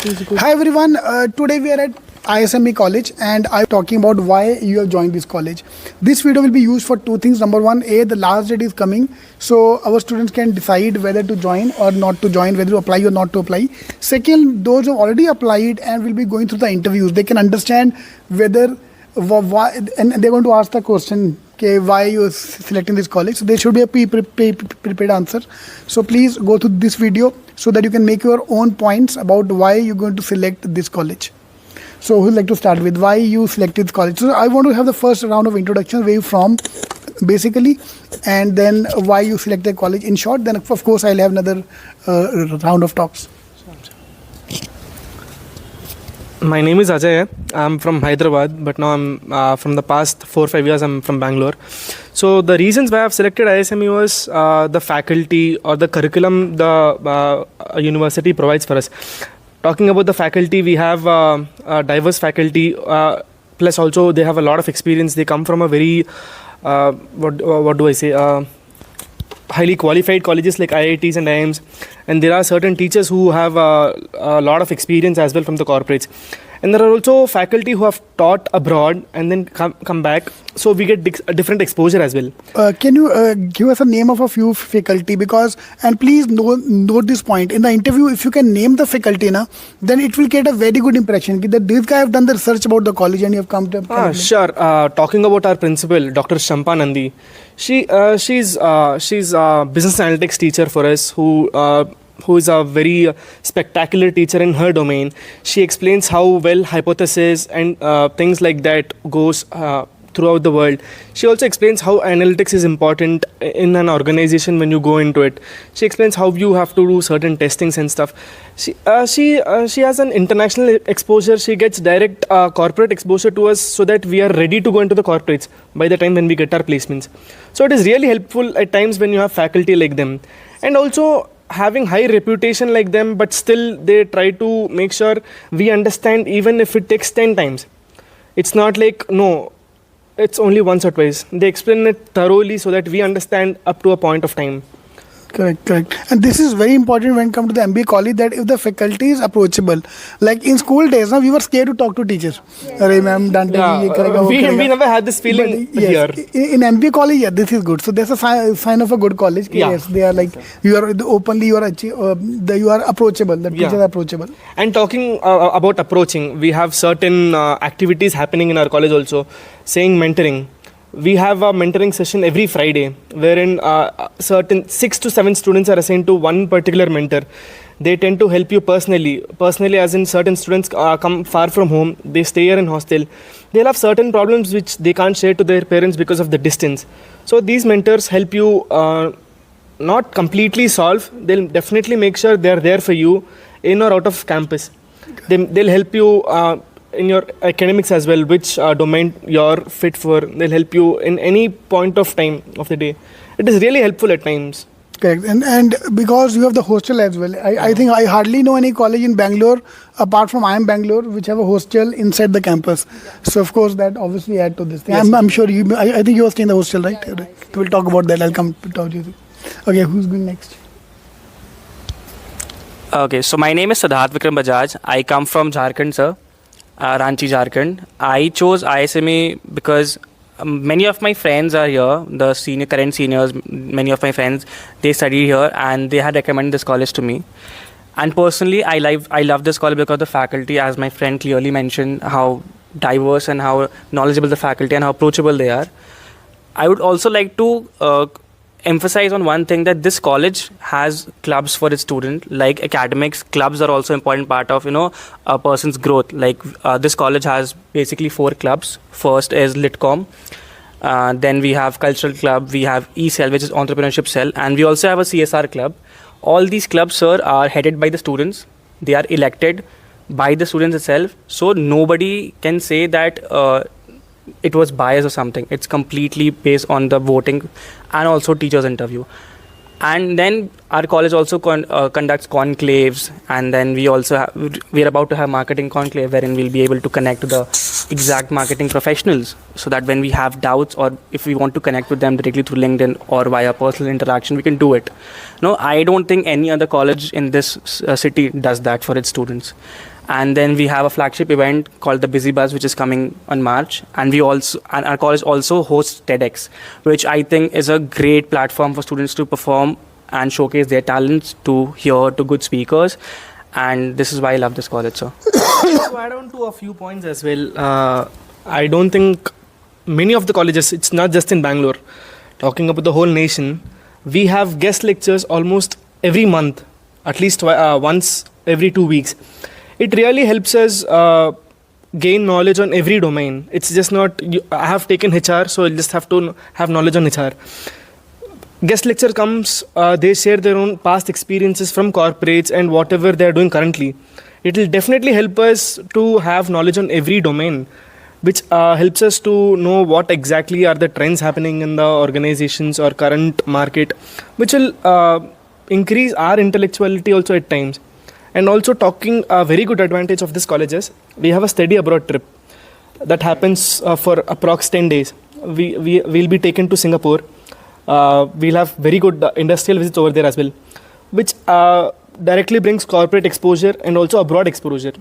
Hi everyone, today we are at ISME college and I'm talking about why you have joined this college. This video will be used for two things. Number one, the last date is coming, so our students can decide whether to join or not to join, whether to apply or not to apply. Second, those who have already applied and will be going through the interviews, they can understand whether, why, and they're going to ask the question, okay, why you are selecting this college. So there should be a prepared answer. So please go to this video so that you can make your own points about why you're going to select this college. So who would like to start with why you selected this college? So I want to have the first round of introduction, where you from basically, and then why you selected college in short. Then of course I'll have another round of talks. My name is Ajay. I'm from Hyderabad, but now I'm from the past 4 or 5 years I'm from Bangalore. So the reasons why I've selected ISME was the faculty or the curriculum the university provides for us. Talking about the faculty, we have a diverse faculty, plus also they have a lot of experience. They come from a very, what do I say, highly qualified colleges like IITs and IIMs, and there are certain teachers who have a lot of experience as well from the corporates. And there are also faculty who have taught abroad and then come back, so we get a different exposure as well. Can you give us a name of a few faculty? Because, and please note this point, in the interview, if you can name the faculty, then it will get a very good impression that this guy have done the research about the college and you have come to... Sure. Talking about our principal, Dr. Shampa Nandi, she's a business analytics teacher for us who is a very spectacular teacher in her domain. She explains how well hypothesis and things like that goes throughout the world. She also explains how analytics is important in an organization when you go into it. She explains how you have to do certain testings and stuff. She has an international exposure. She gets direct corporate exposure to us, so that we are ready to go into the corporates by the time when we get our placements. So it is really helpful at times when you have faculty like them. And also, having high reputation like them, but still they try to make sure we understand even if it takes 10 times. It's not like, no, it's only once or twice. They explain it thoroughly so that we understand up to a point of time. Correct. And this is very important when it comes to the MBA college, that if the faculty is approachable. Like in school days, we were scared to talk to teachers. We never had this feeling here. In MBA college, this is good. So there's a sign of a good college. Yes, they are like, you are openly, you are approachable. The teachers are approachable. And talking about approaching, we have certain activities happening in our college also, saying mentoring. We have a mentoring session every Friday, wherein certain 6 to 7 students are assigned to one particular mentor. They tend to help you personally as in certain students come far from home, they stay here in hostel. They'll have certain problems which they can't share to their parents because of the distance. So these mentors help you not completely solve, they'll definitely make sure they're there for you in or out of campus. They'll help you in your academics as well, which domain you're fit for. They'll help you in any point of time of the day. It is really helpful at times. Correct. And because you have the hostel as well, I think I hardly know any college in Bangalore, apart from IIM Bangalore, which have a hostel inside the campus. So of course that obviously add to this thing. Yes. I'm sure I think you are staying in the hostel, right? So we'll talk about that. I'll come to talk to you. Okay, who's going next? Okay, so my name is Siddharth Vikram Bajaj. I come from Jharkhand, sir. Ranchi, Jharkhand. I chose ISME because many of my friends are here, the current seniors, many of my friends, they study here and they had recommended this college to me. And personally, I love this college because the faculty, as my friend clearly mentioned, how diverse and how knowledgeable the faculty and how approachable they are. I would also like to emphasize on one thing, that this college has clubs for its student. Like academics, clubs are also important part of a person's growth. Like this college has basically 4 clubs. First is Litcom, then we have cultural club, we have E-Cell, which is entrepreneurship cell, and we also have a CSR club. All these clubs, sir, are headed by the students. They are elected by the students itself, so nobody can say that it was biased or something. It's completely based on the voting and also teachers interview. And then our college also conducts conclaves, and then we're about to have marketing conclave, wherein we'll be able to connect to the exact marketing professionals, so that when we have doubts or if we want to connect with them directly through LinkedIn or via personal interaction, we can do it. No, I don't think any other college in this city does that for its students. And then we have a flagship event called the Busy Buzz, which is coming on March. And our college also hosts TEDx, which I think is a great platform for students to perform and showcase their talents, to hear to good speakers. And this is why I love this college, sir. To add on to a few points as well, I don't think many of the colleges, it's not just in Bangalore, talking about the whole nation, we have guest lectures almost every month, at least once every 2 weeks. It really helps us gain knowledge on every domain. It's just not, I have taken HR, so I just have to have knowledge on HR. Guest lecture comes, they share their own past experiences from corporates and whatever they are doing currently. It will definitely help us to have knowledge on every domain, which helps us to know what exactly are the trends happening in the organizations or current market, which will increase our intellectuality also at times. And also talking a very good advantage of this college is we have a study abroad trip that happens for approx 10 days. We'll be taken to Singapore. We'll have very good industrial visits over there as well, which directly brings corporate exposure and also abroad exposure.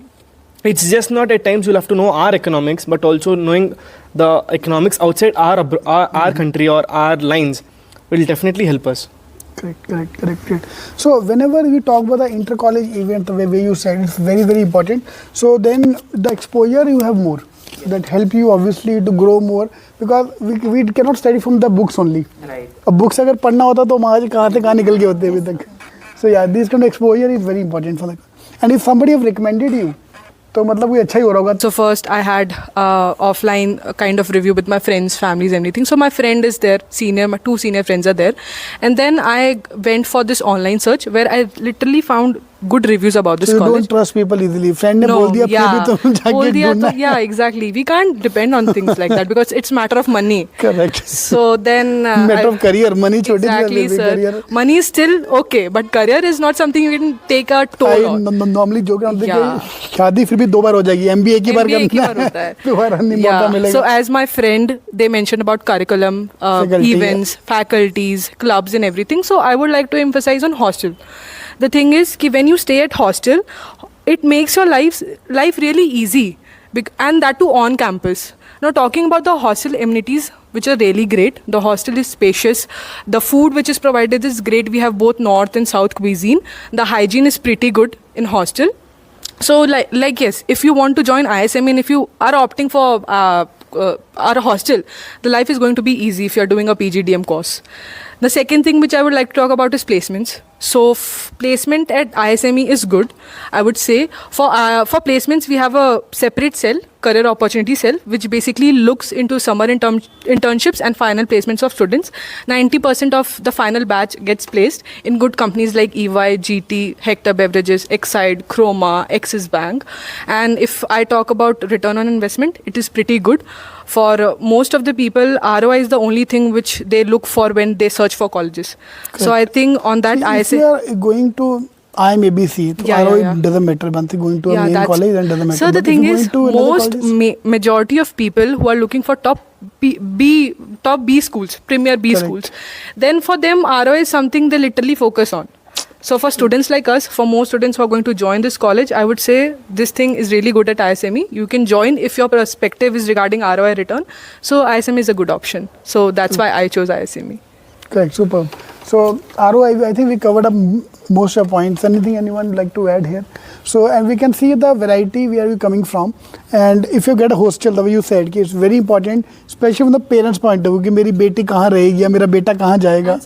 It's just not at times you'll have to know our economics, but also knowing the economics outside our country or our lines will definitely help us. Correct. So whenever we talk about the inter-college event, the way you said, it's very, very important. So then the exposure you have more, that help you obviously to grow more, because we cannot study from the books only. Right. अब books अगर पढ़ना होता तो महाराज कहाँ से कहाँ निकल गए होते अभी तक. So yeah, this kind of exposure is very important for the. And if somebody have recommended you, तो मतलब कोई अच्छा ही हो रहा होगा. So first I had offline kind of review with my friends, families, everything. So my friend is there, my 2 senior friends are there. And then I went for this online search where I literally found good reviews about this So you college. don't trust people easily. Friend ने बोल दिया फिर भी तुम जाके ढूंढना. Yeah, exactly. We can't depend on things like that because it's matter of money. Correct. So then Matter of career, money छोटी exactly, C sir. career. Money is still okay, but career is not something you can take a toll on. Normally joke होते हैं Yeah. कि शादी फिर भी 2 बार हो जाएगी. MBA की बार MBA एक ही बार करना होता है. दोबारा नहीं मौका Yeah. मिलेगा. So as my friend, they mentioned about curriculum, Faculty, events, faculties, clubs, and everything. So I would like to emphasize on hostel. The thing is, कि when you stay at hostel, it makes your life really easy, and that too on campus. Now talking about the hostel amenities, which are really great. The hostel is spacious. The food which is provided is great. We have both north and south cuisine. The hygiene is pretty good in hostel. So like yes, if you want to join ISM and if you are opting for our hostel, the life is going to be easy if you are doing a PGDM course. The second thing which I would like to talk about is placements. So placement at ISME is good, I would say. For placements, we have a separate cell, career opportunity cell, which basically looks into summer internships and final placements of students. 90% of the final batch gets placed in good companies like EY, GT, Hector Beverages, Exide, Chroma, Axis Bank. And if I talk about return on investment, it is pretty good. For most of the people, ROI is the only thing which they look for when they search for colleges. Correct. So I think on that, if you are going to IMABC, ROI doesn't matter. Once you going to a main college, then doesn't matter. So the thing is, most majority of people who are looking for top B schools, premier B schools, then for them ROI is something they literally focus on. So for students like us, for most students who are going to join this college, I would say this thing is really good at ISME. You can join if your perspective is regarding ROI return. So ISME is a good option. So that's why I chose ISME. Correct, superb. So ROI, I think we covered up most of your points. Anything anyone would like to add here? So, and we can see the variety where you're coming from. And if you get a hostel, the way you said, it's very important, especially from the parents' point of view, कि मेरी बेटी कहाँ रहेगी या मेरा बेटा कहाँ जाएगा.